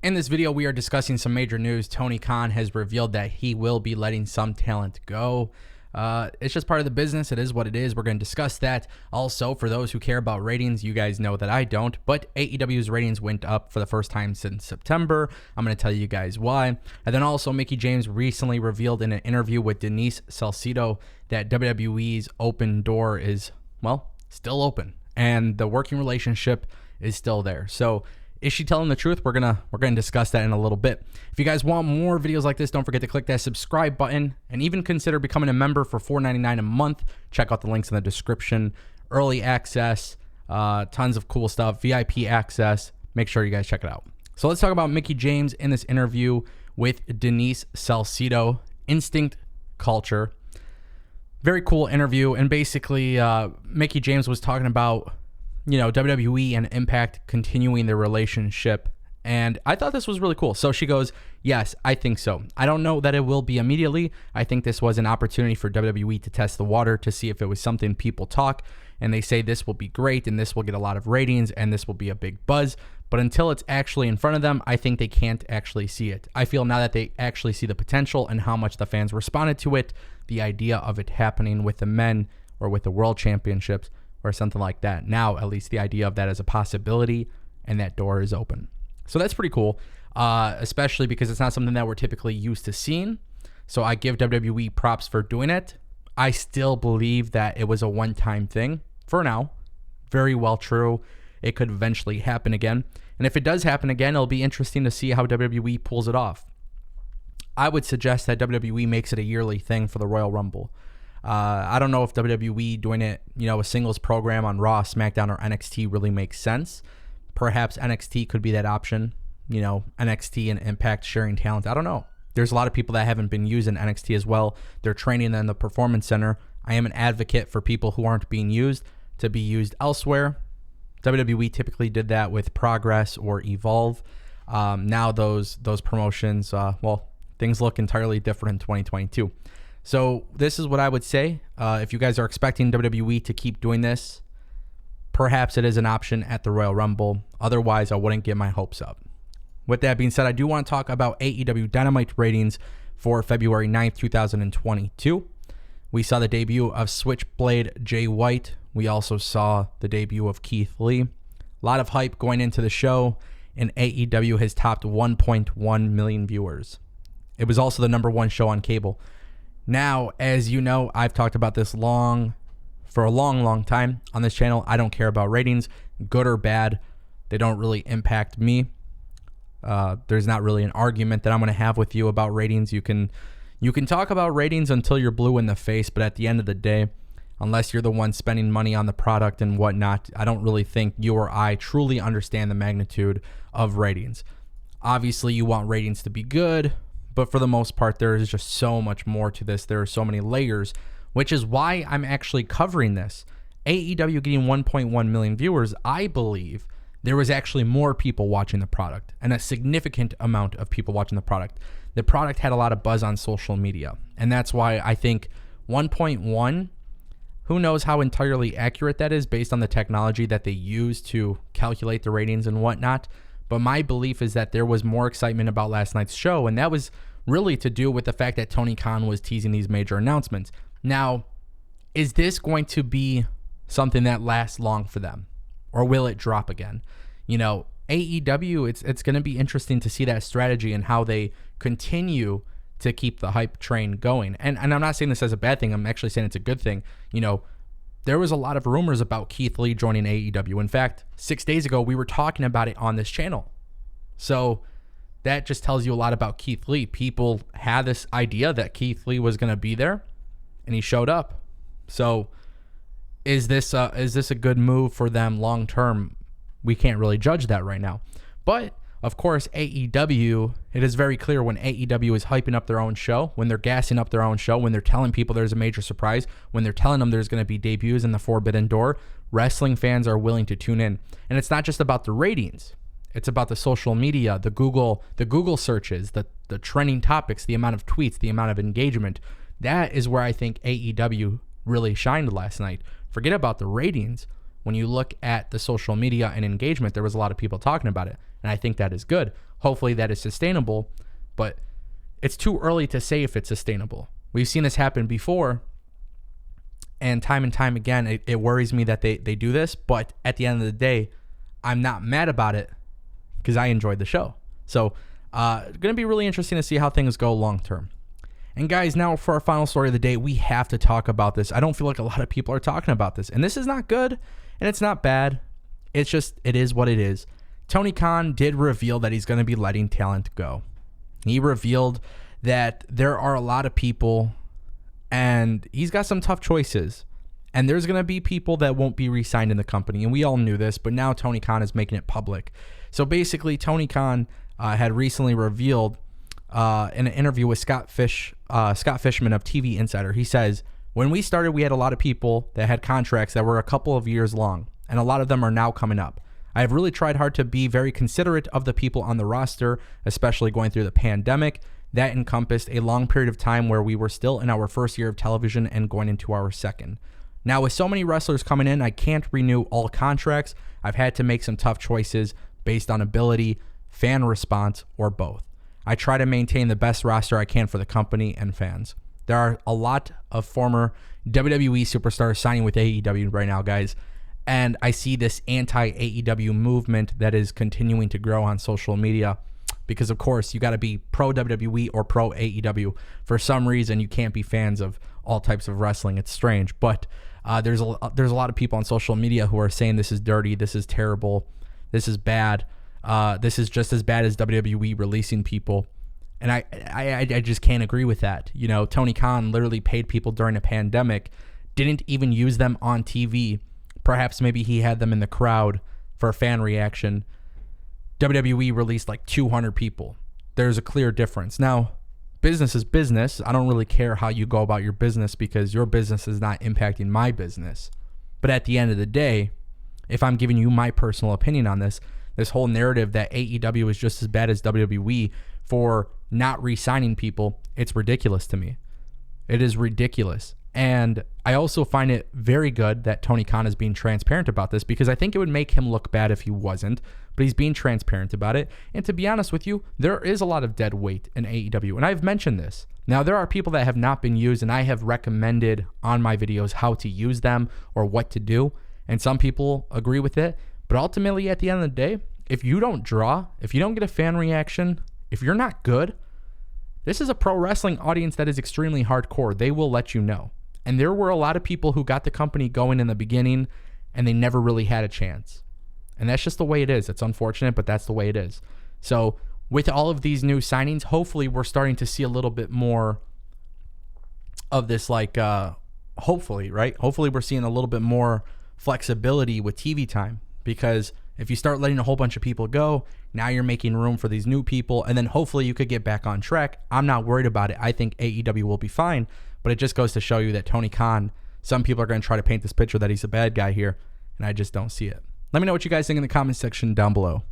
In this video, we are discussing some major news. Tony Khan has revealed that he will be letting some talent go. It's just part of the business. It is what it is. We're going to discuss that. Also, for those who care about ratings, you guys know that I don't, but AEW's ratings went up for the first time since September. I'm going to tell you guys why. And then also, Mickie James recently revealed in an interview with Denise Salcedo that WWE's open door is, well, still open, and the working relationship is still there. So, is she telling the truth? We're gonna discuss that in a little bit. If you guys want more videos like this, don't forget to click that subscribe button and even consider becoming a member for $4.99 a month. Check out the links in the description. Early access, tons of cool stuff, VIP access. Make sure you guys check it out. So let's talk about Mickie James in this interview with Denise Salcedo, Instinct Culture. Very cool interview, and basically Mickie James was talking about WWE and Impact continuing their relationship. And I thought this was really cool. So she goes, yes, I think so. I don't know that it will be immediately. I think this was an opportunity for WWE to test the water to see if it was something people talk. And they say this will be great and this will get a lot of ratings and this will be a big buzz. But until it's actually in front of them, I think they can't actually see it. I feel now that they actually see the potential and how much the fans responded to it, the idea of it happening with the men or with the world championships, or something like that. Now, at least the idea of that as a possibility, and that door is open. So that's pretty cool, especially because it's not something that we're typically used to seeing. So I give WWE props for doing it. I still believe that it was a one-time thing for now. Very well true. It could eventually happen again. And if it does happen again, it'll be interesting to see how WWE pulls it off. I would suggest that WWE makes it a yearly thing for the Royal Rumble. I don't know if WWE doing it, a singles program on Raw, SmackDown, or NXT really makes sense. Perhaps NXT could be that option. NXT and Impact sharing talent. I don't know. There's a lot of people that haven't been using NXT as well. They're training in the Performance Center. I am an advocate for people who aren't being used to be used elsewhere. WWE typically did that with Progress or Evolve. Now those promotions, things look entirely different in 2022. So this is what I would say. If you guys are expecting WWE to keep doing this, perhaps it is an option at the Royal Rumble. Otherwise, I wouldn't get my hopes up. With that being said, I do want to talk about AEW Dynamite ratings for February 9th, 2022. We saw the debut of Switchblade Jay White. We also saw the debut of Keith Lee. A lot of hype going into the show, and AEW has topped 1.1 million viewers. It was also the number one show on cable. Now, as you know, I've talked about this for a long time on this channel. I don't care about ratings, good or bad. They don't really impact me. There's not really an argument that I'm going to have with you about ratings. You can talk about ratings until you're blue in the face, but at the end of the day, unless you're the one spending money on the product and whatnot, I don't really think you or I truly understand the magnitude of ratings. Obviously, you want ratings to be good, but for the most part, there is just so much more to this. There are so many layers, which is why I'm actually covering this. AEW getting 1.1 million viewers, I believe there was actually more people watching the product, and a significant amount of people watching the product. The product had a lot of buzz on social media, and that's why I think 1.1, who knows how entirely accurate that is based on the technology that they use to calculate the ratings and whatnot. But my belief is that there was more excitement about last night's show, and that was really to do with the fact that Tony Khan was teasing these major announcements. Now, is this going to be something that lasts long for them, or will it drop again? AEW, it's going to be interesting to see that strategy and how they continue to keep the hype train going. And I'm not saying this as a bad thing. I'm actually saying it's a good thing. There was a lot of rumors about Keith Lee joining AEW. In fact, 6 days ago, we were talking about it on this channel. So that just tells you a lot about Keith Lee. People had this idea that Keith Lee was going to be there, and he showed up. So is this a good move for them long term? We can't really judge that right now. But of course, AEW, it is very clear when AEW is hyping up their own show, when they're gassing up their own show, when they're telling people there's a major surprise, when they're telling them there's going to be debuts in the Forbidden Door, wrestling fans are willing to tune in. And it's not just about the ratings. It's about the social media, the Google searches, the trending topics, the amount of tweets, the amount of engagement. That is where I think AEW really shined last night. Forget about the ratings. When you look at the social media and engagement, there was a lot of people talking about it. And I think that is good. Hopefully that is sustainable, but it's too early to say if it's sustainable. We've seen this happen before, and time again, it worries me that they do this, but at the end of the day, I'm not mad about it because I enjoyed the show. So going to be really interesting to see how things go long term. And guys, now for our final story of the day, we have to talk about this. I don't feel like a lot of people are talking about this, and this is not good, and it's not bad. It's just, it is what it is. Tony Khan did reveal that he's going to be letting talent go. He revealed that there are a lot of people, and he's got some tough choices. And there's going to be people that won't be re-signed in the company. And we all knew this, but now Tony Khan is making it public. So basically, Tony Khan had recently revealed in an interview with Scott Fishman of TV Insider, he says, when we started, we had a lot of people that had contracts that were a couple of years long, and a lot of them are now coming up. I have really tried hard to be very considerate of the people on the roster, especially going through the pandemic. That encompassed a long period of time where we were still in our first year of television and going into our second. Now, with so many wrestlers coming in, I can't renew all contracts. I've had to make some tough choices based on ability, fan response, or both. I try to maintain the best roster I can for the company and fans. There are a lot of former WWE superstars signing with AEW right now, guys. And I see this anti-AEW movement that is continuing to grow on social media because, of course, you got to be pro-WWE or pro-AEW. For some reason, you can't be fans of all types of wrestling. It's strange. But there's a lot of people on social media who are saying this is dirty, this is terrible, this is bad. This is just as bad as WWE releasing people. And I just can't agree with that. You know, Tony Khan literally paid people during a pandemic, didn't even use them on TV. Perhaps maybe he had them in the crowd for a fan reaction. WWE released like 200 people. There's a clear difference. Now, business is business. I don't really care how you go about your business because your business is not impacting my business. But at the end of the day, if I'm giving you my personal opinion on this whole narrative that AEW is just as bad as WWE for not re-signing people, it's ridiculous to me. It is ridiculous. And I also find it very good that Tony Khan is being transparent about this because I think it would make him look bad if he wasn't, but he's being transparent about it. And to be honest with you, there is a lot of dead weight in AEW, and I've mentioned this. Now, there are people that have not been used, and I have recommended on my videos how to use them or what to do, and some people agree with it. But ultimately, at the end of the day, if you don't draw, if you don't get a fan reaction, if you're not good, this is a pro wrestling audience that is extremely hardcore. They will let you know. And there were a lot of people who got the company going in the beginning and they never really had a chance. And that's just the way it is. It's unfortunate, but that's the way it is. So with all of these new signings, hopefully we're starting to see a little bit more of this, like, hopefully, right? Hopefully we're seeing a little bit more flexibility with TV time, because if you start letting a whole bunch of people go, now you're making room for these new people, and then hopefully you could get back on track. I'm not worried about it. I think AEW will be fine, but it just goes to show you that Tony Khan, some people are going to try to paint this picture that he's a bad guy here, and I just don't see it. Let me know what you guys think in the comment section down below.